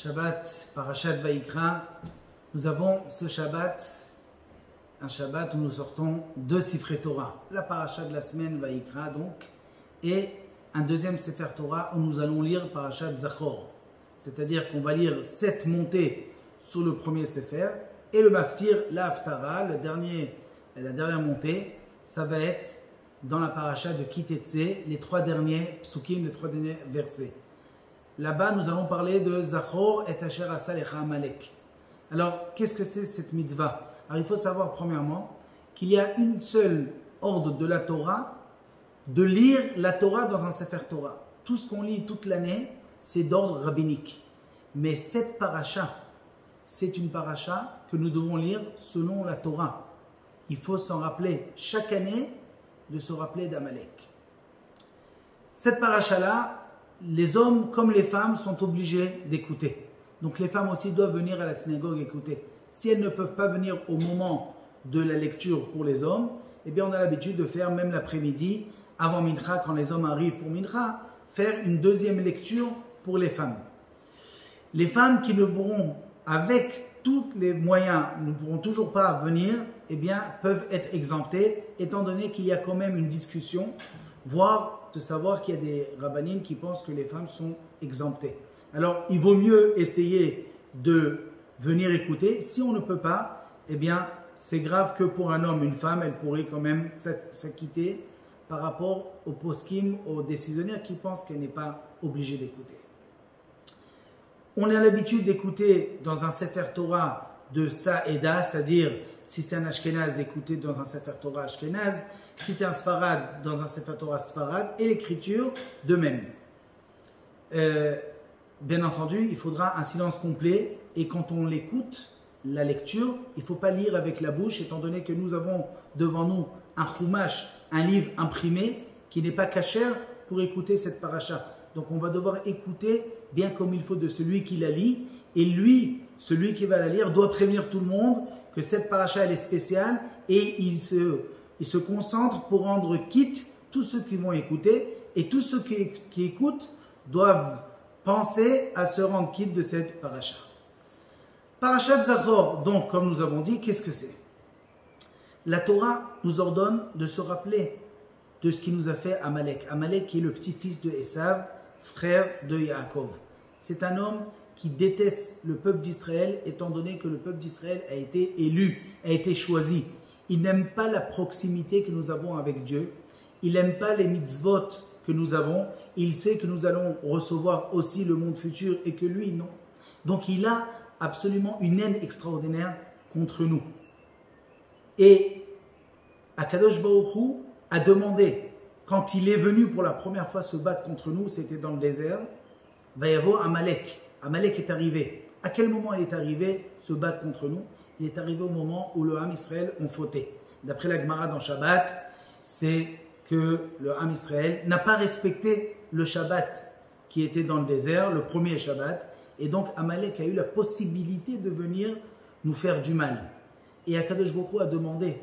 Shabbat, Parashat Vayikra. Nous avons ce Shabbat, un Shabbat où nous sortons deux Sifrei Torah. La Parashat de la semaine Vayikra donc, et un deuxième Sefer Torah où nous allons lire Parashat Zachor. C'est-à-dire qu'on va lire 7 montées sur le premier Sefer, et le Maftir, la Haftara, la dernière montée, ça va être dans la Parashat de Kitetse, les 3 derniers psukim, les 3 derniers versets. Là-bas, nous allons parler de Zachor et Asher Asa Lecha Amalek. Alors, qu'est-ce que c'est cette mitzvah? Alors, il faut savoir premièrement qu'il y a une seule ordre de la Torah, de lire la Torah dans un Sefer Torah. Tout ce qu'on lit toute l'année, c'est d'ordre rabbinique. Mais cette paracha, c'est une paracha que nous devons lire selon la Torah. Il faut s'en rappeler chaque année, de se rappeler d'Amalek. Cette paracha-là, les hommes comme les femmes sont obligés d'écouter. Donc les femmes aussi doivent venir à la synagogue écouter. Si elles ne peuvent pas venir au moment de la lecture pour les hommes, eh bien on a l'habitude de faire même l'après-midi, avant Mincha, quand les hommes arrivent pour Mincha, faire une deuxième lecture pour les femmes. Les femmes qui ne pourront, avec tous les moyens, ne pourront toujours pas venir, eh bien peuvent être exemptées, étant donné qu'il y a quand même une discussion, voire de savoir qu'il y a des rabbanines qui pensent que les femmes sont exemptées. Alors, il vaut mieux essayer de venir écouter. Si on ne peut pas, eh bien, c'est grave que pour un homme, une femme, elle pourrait quand même s'acquitter par rapport aux poskim, aux décisionnaires qui pensent qu'elle n'est pas obligée d'écouter. On a l'habitude d'écouter dans un Sefer Torah de Sa'eda, c'est-à-dire, si c'est un Ashkenaz, d'écouter dans un Sefer Torah Ashkenaz, si c'est un Sfarad, dans un Sefer Torah Sfarad, et l'écriture de même. Bien entendu, il faudra un silence complet, et quand on l'écoute, la lecture, il ne faut pas lire avec la bouche, étant donné que nous avons devant nous un chumash, un livre imprimé, qui n'est pas cachère pour écouter cette paracha. Donc on va devoir écouter bien comme il faut de celui qui la lit, et lui, celui qui va la lire, doit prévenir tout le monde que cette paracha elle est spéciale, et il se concentre pour rendre quitte tous ceux qui vont écouter, et tous ceux qui écoutent doivent penser à se rendre quitte de cette paracha. Parashat Zachor, donc, comme nous avons dit, qu'est-ce que c'est? La Torah nous ordonne de se rappeler de ce qui nous a fait Amalek. Amalek qui est le petit-fils de Esav, frère de Yaakov. C'est un homme qui déteste le peuple d'Israël, étant donné que le peuple d'Israël a été élu, a été choisi. Il n'aime pas la proximité que nous avons avec Dieu. Il n'aime pas les mitzvot que nous avons. Il sait que nous allons recevoir aussi le monde futur et que lui, non. Donc il a absolument une haine extraordinaire contre nous. Et Akadosh Baruch Hu a demandé, quand il est venu pour la première fois se battre contre nous, c'était dans le désert, va y avoir Amalek. Amalek est arrivé. À quel moment il est arrivé se battre contre nous? Il est arrivé au moment où le Ham Israël ont fauté. D'après la Gemara dans Shabbat, c'est que le Ham Israël n'a pas respecté le Shabbat qui était dans le désert, le premier Shabbat, et donc Amalek a eu la possibilité de venir nous faire du mal. Et Akadosh Baruch Hu a demandé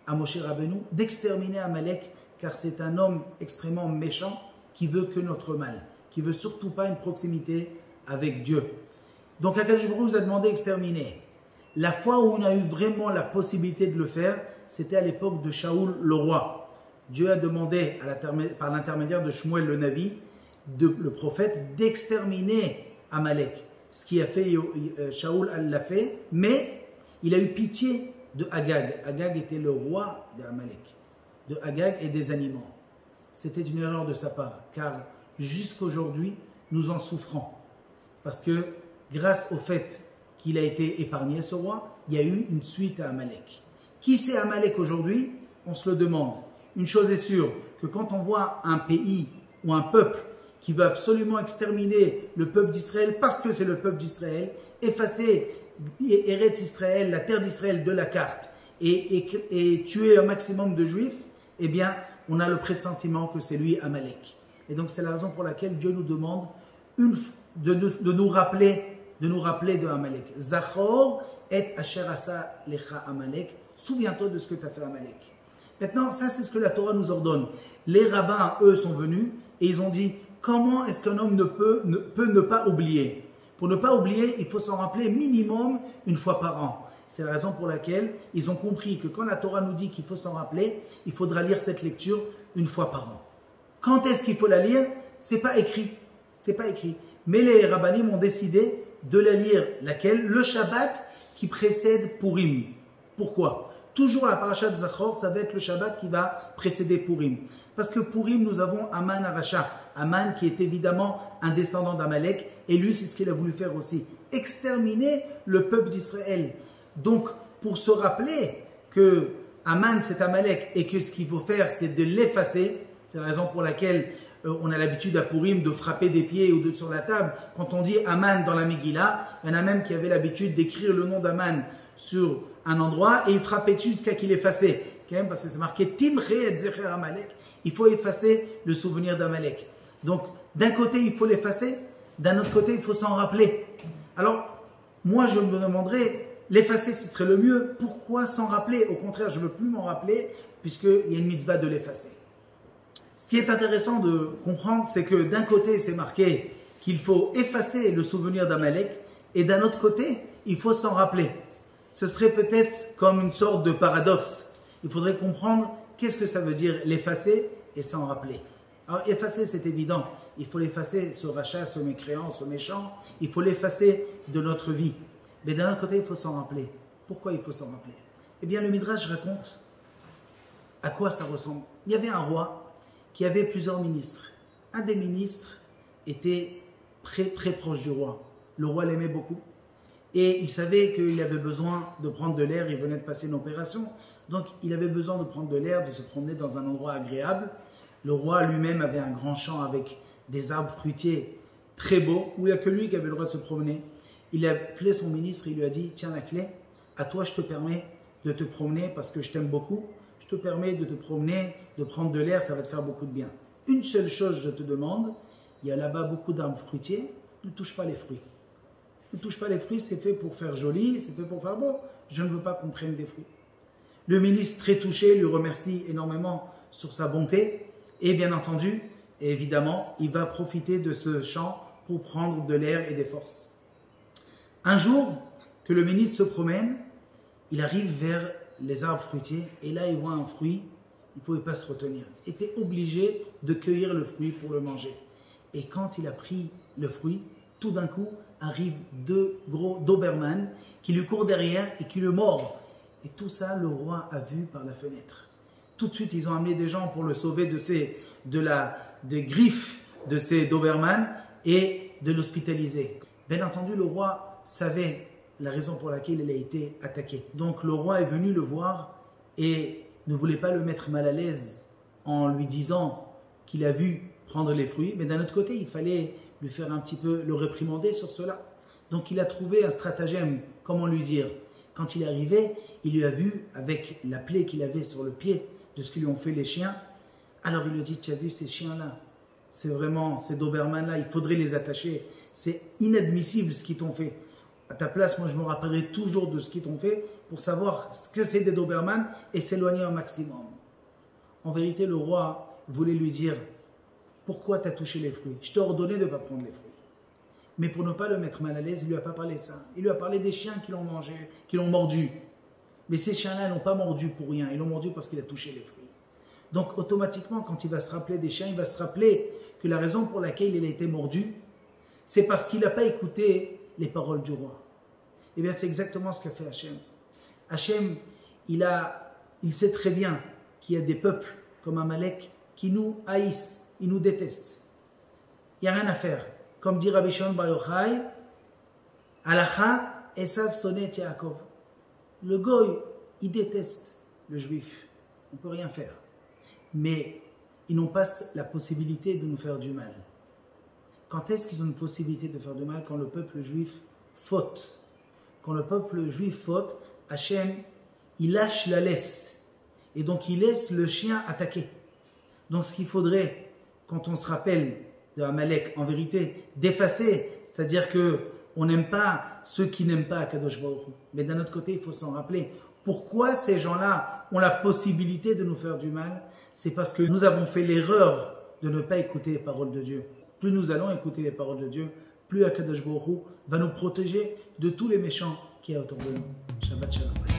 à Moshe Rabbeinu d'exterminer Amalek, car c'est un homme extrêmement méchant qui veut que notre mal, qui veut surtout pas une proximité avec Dieu. Donc Akadosh Baruch Hu nous a demandé d'exterminer. La fois où on a eu vraiment la possibilité de le faire, c'était à l'époque de Shaoul le roi. Dieu a demandé par l'intermédiaire de Shmuel le Navi, le prophète, d'exterminer Amalek. Ce qui a fait Shaoul l'a fait, mais il a eu pitié de Agag. Agag était le roi d'Amalek, de Agag et des animaux. C'était une erreur de sa part, car jusqu'aujourd'hui, nous en souffrons. Parce que grâce au fait qu'il a été épargné, ce roi, il y a eu une suite à Amalek. Qui c'est Amalek aujourd'hui? On se le demande. Une chose est sûre, que quand on voit un pays ou un peuple qui veut absolument exterminer le peuple d'Israël parce que c'est le peuple d'Israël, effacer Eretz Israël, la terre d'Israël de la carte et tuer un maximum de juifs, eh bien, on a le pressentiment que c'est lui Amalek. Et donc, c'est la raison pour laquelle Dieu nous demande de nous rappeler de Amalek. Zachor et Asher Asa Lecha Amalek. Souviens-toi de ce que tu as fait Amalek. Maintenant, ça c'est ce que la Torah nous ordonne. Les rabbins, eux, sont venus et ils ont dit, comment est-ce qu'un homme peut ne pas oublier? Pour ne pas oublier, il faut s'en rappeler minimum une fois par an. C'est la raison pour laquelle ils ont compris que quand la Torah nous dit qu'il faut s'en rappeler, il faudra lire cette lecture une fois par an. Quand est-ce qu'il faut la lire? C'est pas écrit. C'est pas écrit. Mais les rabbinim ont décidé de la lire laquelle? Le Shabbat qui précède Purim. Pourquoi? Toujours la paracha de Zachor, ça va être le Shabbat qui va précéder Purim. Parce que Purim, nous avons Aman Aracha. Aman qui est évidemment un descendant d'Amalek. Et lui, c'est ce qu'il a voulu faire aussi. Exterminer le peuple d'Israël. Donc, pour se rappeler que Aman c'est Amalek et que ce qu'il faut faire c'est de l'effacer, c'est la raison pour laquelle on a l'habitude à Purim de frapper des pieds ou sur la table. Quand on dit Aman dans la Megillah, il y en a même qui avaient l'habitude d'écrire le nom d'Aman sur un endroit et il frappait dessus jusqu'à qu'il effaçait. Quand même, parce que c'est marqué Timre et Zecher Amalek. Il faut effacer le souvenir d'Amalek. Donc, d'un côté, il faut l'effacer, d'un autre côté, il faut s'en rappeler. Alors, moi, je me demanderais, l'effacer, ce serait le mieux. Pourquoi s'en rappeler? Au contraire, je ne veux plus m'en rappeler, puisqu'il y a une mitzvah de l'effacer. Ce qui est intéressant de comprendre, c'est que d'un côté, c'est marqué qu'il faut effacer le souvenir d'Amalek, et d'un autre côté, il faut s'en rappeler. Ce serait peut-être comme une sorte de paradoxe. Il faudrait comprendre qu'est-ce que ça veut dire l'effacer et s'en rappeler. Alors, effacer, c'est évident. Il faut l'effacer, ce rachat, ce mécréant, ce méchant. Il faut l'effacer de notre vie. Mais d'un autre côté, il faut s'en rappeler. Pourquoi il faut s'en rappeler? Eh bien, le Midrash raconte à quoi ça ressemble. Il y avait un roi qui avait plusieurs ministres. Un des ministres était très proche du roi. Le roi l'aimait beaucoup. Et il savait qu'il avait besoin de prendre de l'air. Il venait de passer une opération. Donc, il avait besoin de prendre de l'air, de se promener dans un endroit agréable. Le roi lui-même avait un grand champ avec des arbres fruitiers très beaux, où il n'y a que lui qui avait le droit de se promener. Il a appelé son ministre et il lui a dit « Tiens la clé, à toi je te permets de te promener parce que je t'aime beaucoup. Je te permets de te promener, de prendre de l'air, ça va te faire beaucoup de bien. Une seule chose je te demande, il y a là-bas beaucoup d'arbres fruitiers, ne touche pas les fruits. Ne touche pas les fruits, c'est fait pour faire joli, c'est fait pour faire beau. Je ne veux pas qu'on prenne des fruits. » Le ministre, très touché, lui remercie énormément sur sa bonté. Et bien entendu, évidemment, il va profiter de ce champ pour prendre de l'air et des forces. Un jour, que le ministre se promène, il arrive vers les arbres fruitiers et là, il voit un fruit, il ne pouvait pas se retenir. Il était obligé de cueillir le fruit pour le manger. Et quand il a pris le fruit, tout d'un coup, arrivent deux gros Doberman qui lui courent derrière et qui le mordent. Et tout ça, le roi a vu par la fenêtre. Tout de suite, ils ont amené des gens pour le sauver des griffes de ces Doberman et de l'hospitaliser. Bien entendu, le roi savait la raison pour laquelle il a été attaqué. Donc le roi est venu le voir et ne voulait pas le mettre mal à l'aise en lui disant qu'il a vu prendre les fruits. Mais d'un autre côté, il fallait lui faire un petit peu le réprimander sur cela. Donc il a trouvé un stratagème, comment lui dire. Quand il est arrivé, il lui a vu avec la plaie qu'il avait sur le pied de ce qu'ils lui ont fait les chiens. Alors il lui a dit, tu as vu ces chiens-là? C'est vraiment, ces Doberman-là, il faudrait les attacher. C'est inadmissible ce qu'ils t'ont fait. À ta place, moi je me rappellerai toujours de ce qu'ils t'ont fait pour savoir ce que c'est des Doberman et s'éloigner au maximum. En vérité, le roi voulait lui dire, pourquoi tu as touché les fruits? Je t'ai ordonné de ne pas prendre les fruits. Mais pour ne pas le mettre mal à l'aise, il ne lui a pas parlé de ça. Il lui a parlé des chiens qui l'ont mangé, qui l'ont mordu. Mais ces chiens-là, ils n'ont pas mordu pour rien. Ils l'ont mordu parce qu'il a touché les fruits. Donc, automatiquement, quand il va se rappeler des chiens, il va se rappeler que la raison pour laquelle il a été mordu, c'est parce qu'il n'a pas écouté les paroles du roi. Eh bien, c'est exactement ce qu'a fait Hachem. Hachem, il sait très bien qu'il y a des peuples comme Amalek qui nous haïssent, ils nous détestent. Il n'y a rien à faire. Comme dit Rabbi Shimon Bar Yochai, Halacha, Esav Sonet Yaakov. Le goy, il déteste le juif. On ne peut rien faire. Mais ils n'ont pas la possibilité de nous faire du mal. Quand est-ce qu'ils ont une possibilité de faire du mal? Quand le peuple juif faute. Quand le peuple juif faute, Hachem, il lâche la laisse. Et donc il laisse le chien attaquer. Donc ce qu'il faudrait, quand on se rappelle de Amalek, en vérité, d'effacer. C'est-à-dire qu'on n'aime pas ceux qui n'aiment pas Akadosh Baruch Hu. Mais d'un autre côté, il faut s'en rappeler. Pourquoi ces gens-là ont la possibilité de nous faire du mal? C'est parce que nous avons fait l'erreur de ne pas écouter les paroles de Dieu. Plus nous allons écouter les paroles de Dieu, plus Akadosh Baruch Hu va nous protéger de tous les méchants qui y a autour de nous. Shabbat Shalom.